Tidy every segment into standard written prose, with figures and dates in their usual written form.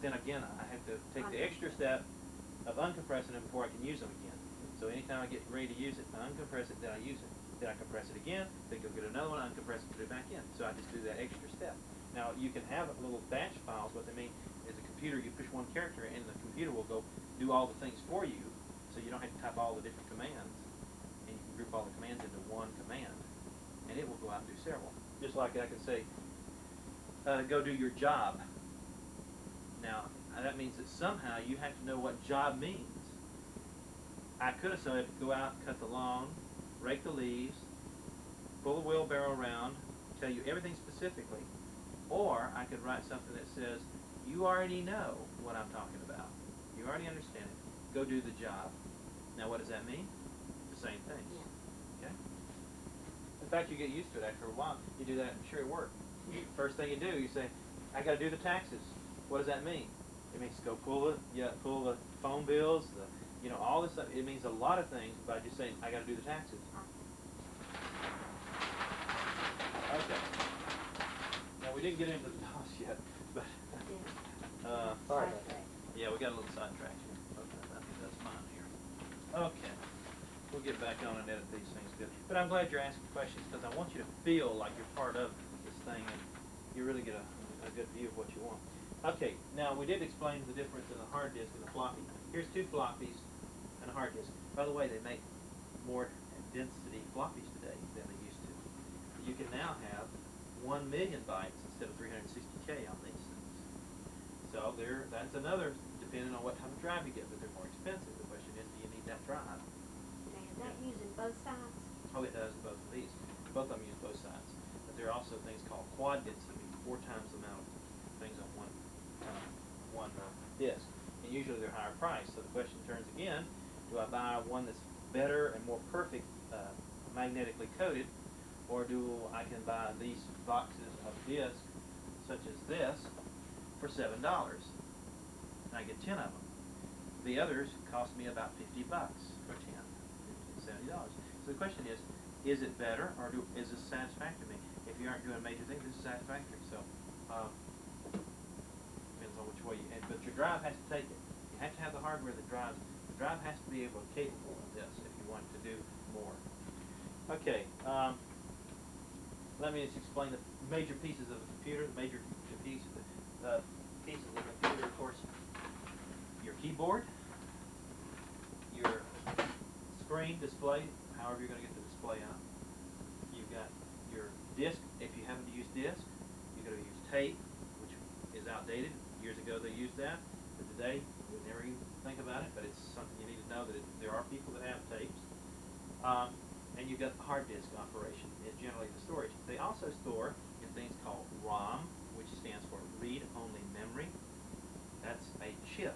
but then again, I have to take the extra step of uncompressing them before I can use them again. So anytime I get ready to use it, I uncompress it, then I use it. Then I compress it again, then go get another one, uncompress it, put it back in. So I just do that extra step. Now you can have little batch files. What they mean is a computer, you push one character and the computer will go do all the things for you, so you don't have to type all the different commands, and you can group all the commands into one command, and it will go out and do several. Just like I can say, go do your job. Now that means that somehow you have to know what job means. I could have said, go out, cut the lawn, rake the leaves, pull the wheelbarrow around, tell you everything specifically, or I could write something that says, you already know what I'm talking about. You already understand it. Go do the job. Now what does that mean? The same thing. Yeah. Okay? In fact, you get used to it after a while. You do that, I'm sure, at work. First thing you do, you say, I got to do the taxes. What does that mean? It means go pull the phone bills, all this stuff. It means a lot of things by just saying, I got to do the taxes. Okay. Now we didn't get into the DOS yet, but Sorry about that. yeah, we got a little sidetracked here. Okay, I think that's fine here. Okay. We'll get back on and edit these things good. But I'm glad you're asking questions because I want you to feel like you're part of this thing and you really get a good view of what you want. Okay, now we did explain the difference in the hard disk and the floppy. Here's two floppies and a hard disk. By the way, they make more density floppies today than they used to. You can now have 1 million bytes instead of 360K on these things. So that's another, depending on what type of drive you get, but they're more expensive. The question is, do you need that drive? Now, is that using both sides? Oh, it does, both of these. Both of them use both sides. But there are also things called quad density, 4 times the amount of things on one disk. And usually they're higher priced. So the question turns again, do I buy one that's better and more perfect magnetically coated, or do I can buy these boxes of discs, such as this, for $7, and I get 10 of them. The others cost me about $50 for 10, $50 to $70. So the question is it better, or is this satisfactory to me? If you aren't doing major things, this is satisfactory. So depends on which way you. But your drive has to take it. You have to have the hardware that drives. The drive has to be capable of this if you want to do more. Okay. Let me just explain the major pieces of the computer. The major pieces of the computer, of course, your keyboard, your screen display, however you're going to get the display out. You've got your disk, if you happen to use disk. You're going to use tape, which is outdated. Years ago they used that, but today we never even think about it, but it's something you need to know that there are people that have tapes. And you've got the hard disk operation, is generally the storage. They also store in things called ROM, which stands for read-only memory. That's a chip,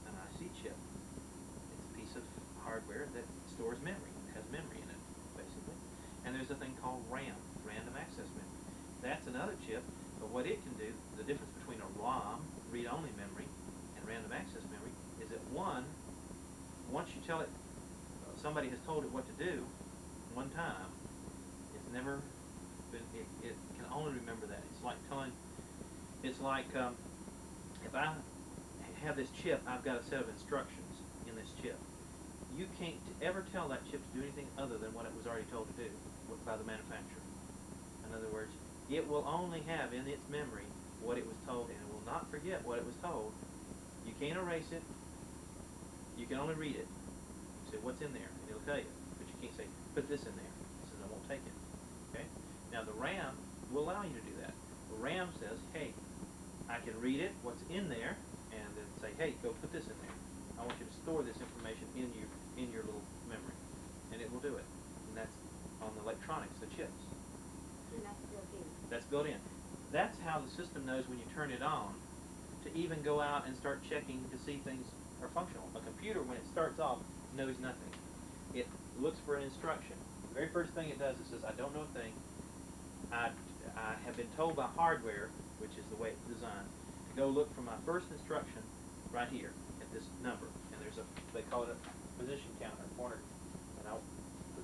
an IC chip. It's a piece of hardware that stores memory, it has memory in it, basically. And there's a thing called RAM, random access memory. That's another chip, but what it can do, the difference between a ROM, read-only memory, and random access memory, is that once you tell it, somebody has told it what to do, one time, it's never been, it can only remember that. It's like if I have this chip, I've got a set of instructions in this chip. You can't ever tell that chip to do anything other than what it was already told to do by the manufacturer. In other words, it will only have in its memory what it was told, and it will not forget what it was told. You can't erase it. You can only read it. You say, what's in there? And it'll tell you. But you can't say, put this in there. It says, I won't take it. Okay? Now the RAM will allow you to do that. The RAM says, hey, I can read it, what's in there, and then say, hey, go put this in there. I want you to store this information in your little memory. And it will do it. And that's on the electronics, the chips. And that's built in. That's built in. That's how the system knows when you turn it on to even go out and start checking to see things are functional. A computer, when it starts off, knows nothing. It looks for an instruction. The very first thing it does, it says, I don't know a thing. I have been told by hardware, which is the way it's designed, to go look for my first instruction right here at this number. And there's they call it a position counter, pointer. And I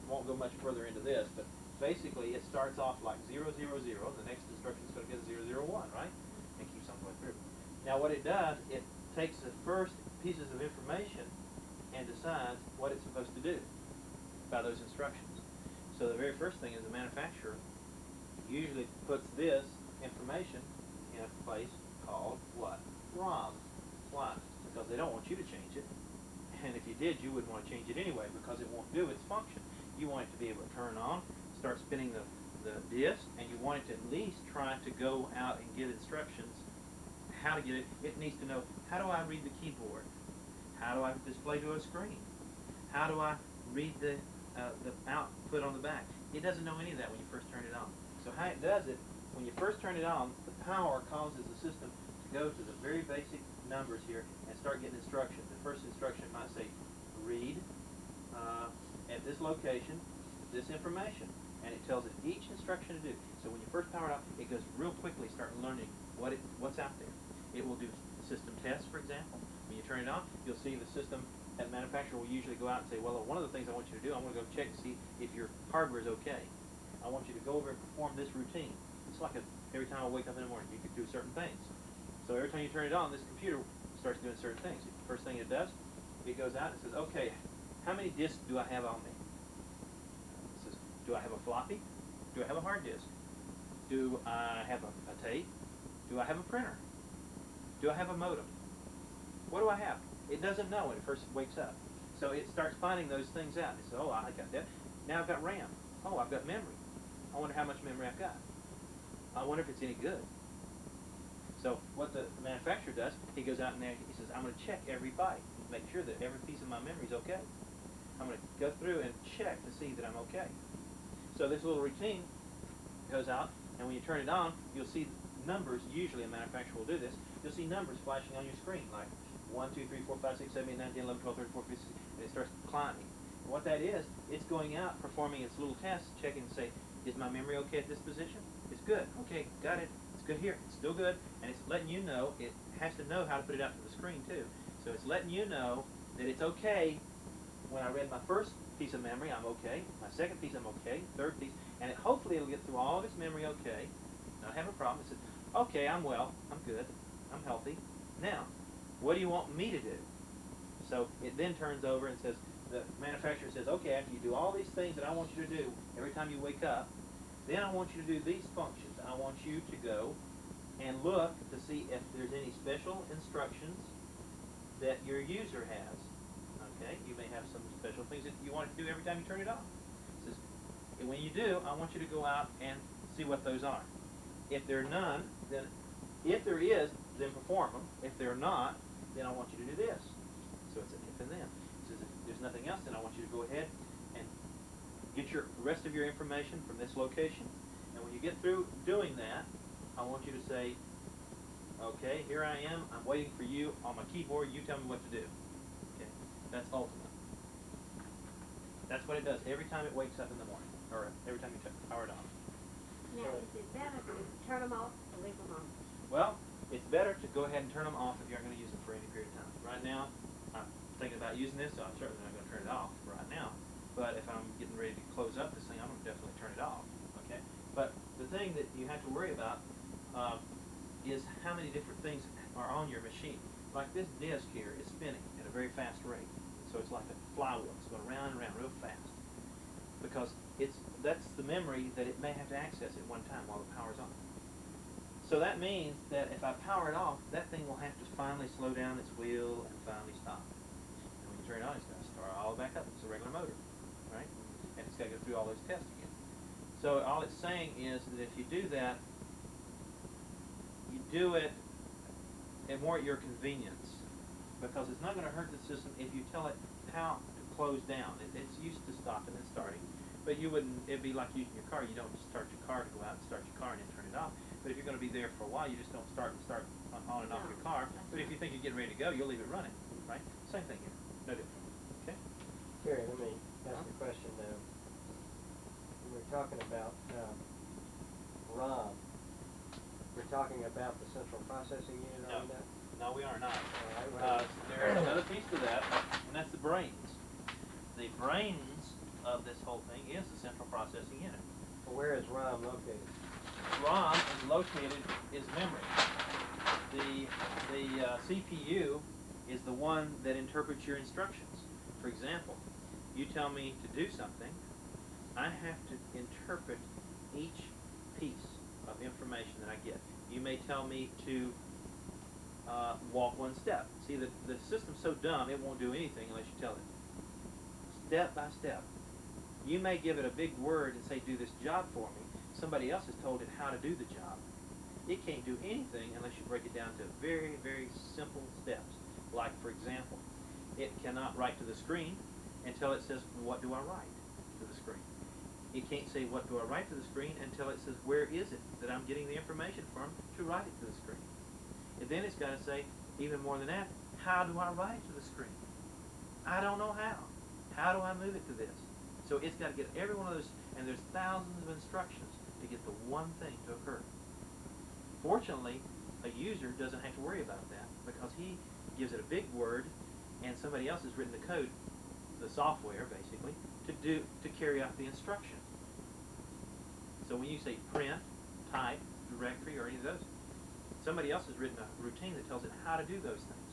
won't go much further into this, but basically it starts off like 000. The next instruction is going to get 001, right? And keeps on going through. Now what it does, it takes the first pieces of information and decides what it's supposed to do by those instructions. So the very first thing is the manufacturer usually puts this information in a place called what? ROM. Why? Because they don't want you to change it. And if you did, you wouldn't want to change it anyway because it won't do its function. You want it to be able to turn on, start spinning the disk, and you want it to at least try to go out and give instructions how to get it. It needs to know, how do I read the keyboard? How do I display to a screen? How do I read the output on the back? It doesn't know any of that when you first turn it on. So how it does it, when you first turn it on, the power causes the system to go to the very basic numbers here and start getting instructions. The first instruction might say, read at this location this information. And it tells it each instruction to do. So when you first power it up, it goes real quickly, start learning what's out there. It will do system tests, for example. When you turn it on, you'll see the system, that manufacturer will usually go out and say, well, one of the things I want you to do, I want to go check to see if your hardware is okay. I want you to go over and perform this routine. It's like every time I wake up in the morning, you could do certain things. So every time you turn it on, this computer starts doing certain things. First thing it does, it goes out and says, okay, how many disks do I have on me? It says, do I have a floppy? Do I have a hard disk? Do I have a tape? Do I have a printer? Do I have a modem? What do I have? It doesn't know when it first wakes up. So it starts finding those things out. It says, oh, I got that. Now I've got RAM. Oh, I've got memory. I wonder how much memory I've got. I wonder if it's any good. So what the manufacturer does, he goes out in there, he says, I'm going to check every byte, make sure that every piece of my memory is okay. I'm going to go through and check to see that I'm okay. So this little routine goes out, and when you turn it on, you'll see numbers. Usually a manufacturer will do this. You'll see numbers flashing on your screen, like 1, 2, 3, 4, 5, 6, 7, 8, 9, 10, 11, 12, 13, 14, 15, and it starts climbing. And what that is, it's going out, performing its little tests, checking to say, is my memory okay at this position? It's good. Okay, got it. It's good here. It's still good. And it's letting you know, it has to know how to put it out to the screen too. So it's letting you know that it's okay. When I read my first piece of memory, I'm okay. My second piece, I'm okay. Third piece, and hopefully it'll get through all of its memory okay. Not have a problem. It says, okay, I'm well. I'm good. I'm healthy. Now, what do you want me to do? So it then turns over and says, the manufacturer says, okay, after you do all these things that I want you to do every time you wake up, then I want you to do these functions. I want you to go and look to see if there's any special instructions that your user has. Okay, you may have some special things that you want it to do every time you turn it on. It says, and when you do, I want you to go out and see what those are. If there are none, then if there is, then perform them. If they're not, then I want you to do this. So it's an if and then. It says if there's nothing else, then I want you to go ahead and get the rest of your information from this location. And when you get through doing that, I want you to say, okay, here I am. I'm waiting for you on my keyboard. You tell me what to do. Okay, that's ultimate. That's what it does every time it wakes up in the morning, or every time you power it on. Now, is it better to turn them off or leave them on? Well, it's better to go ahead and turn them off if you aren't going to use them for any period of time. Right now, I'm thinking about using this, so I'm certainly not going to turn it off right now. But if I'm getting ready to close up this thing, I'm going to definitely turn it off. Okay. But the thing that you have to worry about is how many different things are on your machine. Like this disk here is spinning at a very fast rate. So it's like a flywheel. It's going round and round real fast. Because that's the memory that it may have to access at one time while the power's on. So that means that if I power it off, that thing will have to finally slow down its wheel and finally stop. And when you turn it on, it's going to start all back up. It's a regular motor, right? And it's got to go through all those tests again. So all it's saying is that if you do that, you do it more at your convenience, because it's not going to hurt the system if you tell it how to close down. It's used to stopping and starting, but you wouldn't. It'd be like using your car. You don't start your car to go out and start your car and then turn it off. But if you're going to be there for a while, you just don't start on and off your car. But if you think you're getting ready to go, you'll leave it running, right? Same thing here. No different. Okay. Terry, let me ask a question though. When we're talking about ROM, we're talking about the central processing unit No. on that? No, we are not. All right, There's another piece to that, and that's the brains. The brains of this whole thing is the central processing unit. well, where is ROM located? ROM is located is memory. The CPU is the one that interprets your instructions. For example, you tell me to do something, I have to interpret each piece of information that I get. You may tell me to walk one step. See, the system's so dumb it won't do anything unless you tell it. Step by step. You may give it a big word and say, do this job for me. Somebody else has told it how to do the job. It can't do anything unless you break it down to very, very simple steps. Like, for example, it cannot write to the screen until it says, what do I write to the screen? It can't say, what do I write to the screen, until it says, where is it that I'm getting the information from to write it to the screen? And then it's got to say, even more than that, how do I write to the screen? I don't know how. How do I move it to this? So it's got to get every one of those, and there's thousands of instructions to get the one thing to occur. Fortunately, a user doesn't have to worry about that because he gives it a big word, and somebody else has written the code, the software basically, to carry out the instruction. So when you say print, type, directory, or any of those, somebody else has written a routine that tells it how to do those things.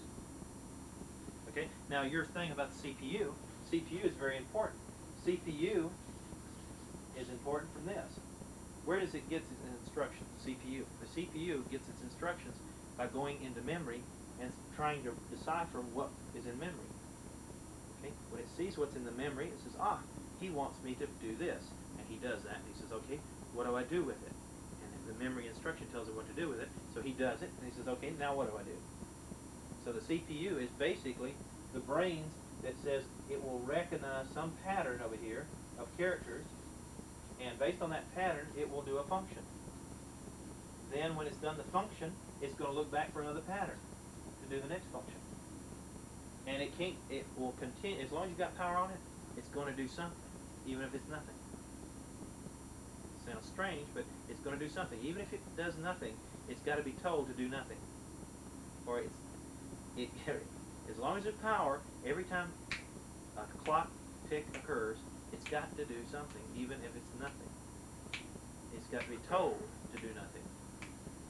Okay. Now your thing about the CPU. CPU is very important. CPU is important from this. Where does it get its instructions? The CPU. The CPU gets its instructions by going into memory and trying to decipher what is in memory. Okay? When it sees what's in the memory, it says, ah, he wants me to do this. And he does that. And he says, okay, what do I do with it? And the memory instruction tells it what to do with it. So he does it. And he says, okay, now what do I do? So the CPU is basically the brains that says it will recognize some pattern over here of characters, and based on that pattern, it will do a function. Then when it's done the function, it's going to look back for another pattern to do the next function. And it will continue, as long as you've got power on it, it's going to do something, even if it's nothing. It sounds strange, but it's going to do something. Even if it does nothing, it's got to be told to do nothing. Or as long as there's power, every time a clock tick occurs, it's got to do something, even if it's nothing. It's got to be told to do nothing.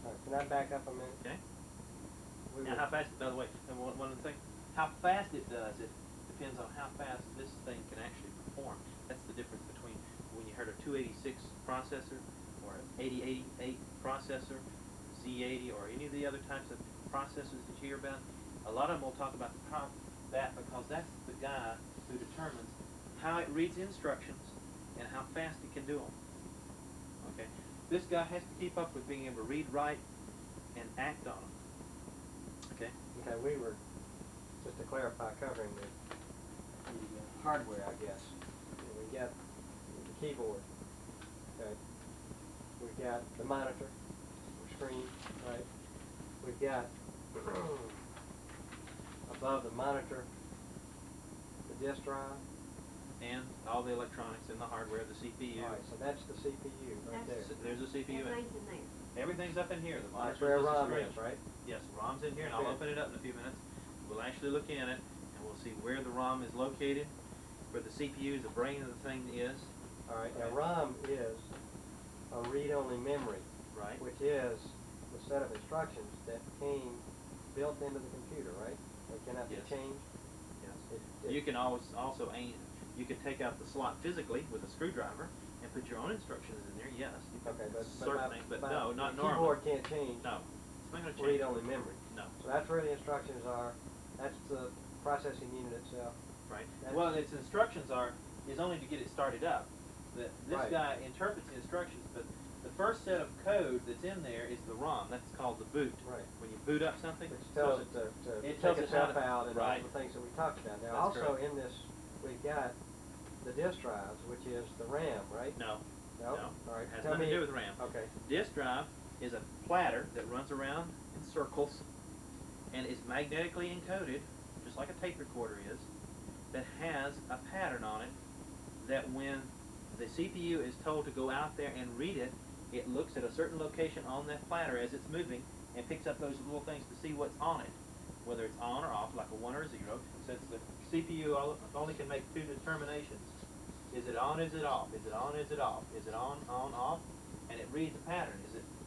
All right, can I back up a minute? Okay? We Now, were- how fast, by the way, and one other thing, how fast it does it depends on how fast this thing can actually perform. That's the difference between when you heard a 286 processor or an 8088 processor, Z80, or any of the other types of processors that you hear about. A lot of them will talk about that because that's the guy who determines how it reads instructions and how fast it can do them. Okay, this guy has to keep up with being able to read, write, and act on them. Okay. Okay, we were, just to clarify, covering the hardware, I guess. We got the keyboard, okay. We've got the monitor, or screen, right. We've got above the monitor, the disk drive. And all the electronics and the hardware, the CPU. All right, so that's the CPU right there. There's a CPU in it. Everything's in there. Everything's up in here. The That's monitor, where this ROM screen. is, right? Yes, ROM's in here, and I'll Okay. open it up in a few minutes. We'll actually look in it, and we'll see where the ROM is located, where the CPU, the brain of the thing is. All right, now Okay. ROM is a read-only memory, Right. which is the set of instructions that came built into the computer, right? They cannot be Yes. changed. Yes. It- You can always also aim. You can take out the slot physically with a screwdriver and put your own instructions in there. Yes. You can Okay, but certain my- things, but my- no, not the normally. keyboard can't change No, it's not going to change. read-only memory. No. So that's where the instructions are. That's the processing unit itself. Right. That's- Well, its instructions is only to get it started up. This Right. guy interprets the instructions, but the first set of code that's in there is the ROM. That's called the boot. Right. When you boot up something, Which tells it to it take tells it how itself to- out and all right. the things that we talked about. Now, That's also correct. in this, we've got the disk drives, which is the RAM, right? No. No? No. All right. Has Tell nothing me- to do with RAM. Okay. Disk drive is a platter that runs around in circles and is magnetically encoded, just like a tape recorder is, that has a pattern on it that when the CPU is told to go out there and read it, it looks at a certain location on that platter as it's moving and picks up those little things to see what's on it, whether it's on or off, like a 1 or a 0, since the CPU only can make two determinations. Is it on, is it off? Is it on, is it off? Is it on, off? And it reads a pattern.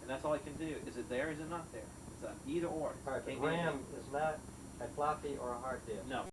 And that's all it can do. Is it there, is it not there? It's either or. All right, but Can't be RAM anything. is not a floppy or a hard disk. No,